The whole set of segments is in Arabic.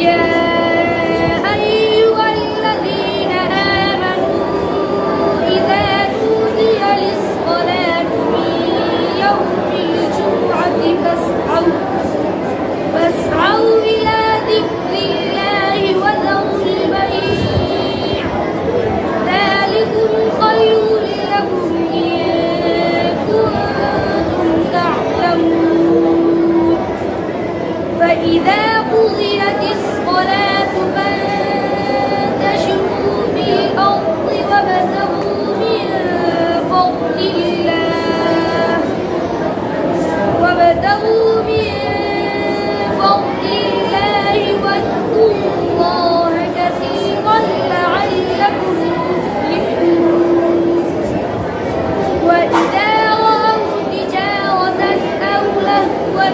يا أيها الذين آمنوا إذا نودي للصلاة من يوم الجمعة فاسعوا إلى ذكر الله وذروا البيع ذلكم خير لكم إن كنتم تعلمون فإذا قضيت الصلاة فانتشروا في الأرض وابتغوا من فضل الله واذكروا الله كثيرا لعلكم تفلحون وإذا رأوا تجارة أو لهوا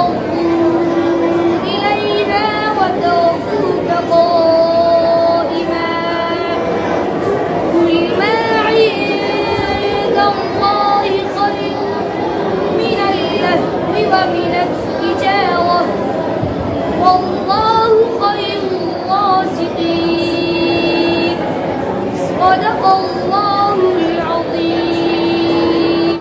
انفضوا إليها وتركوك قائما قل ما عند الله خير من اللهو ومن التجارة والله خير الرازقين صدق الله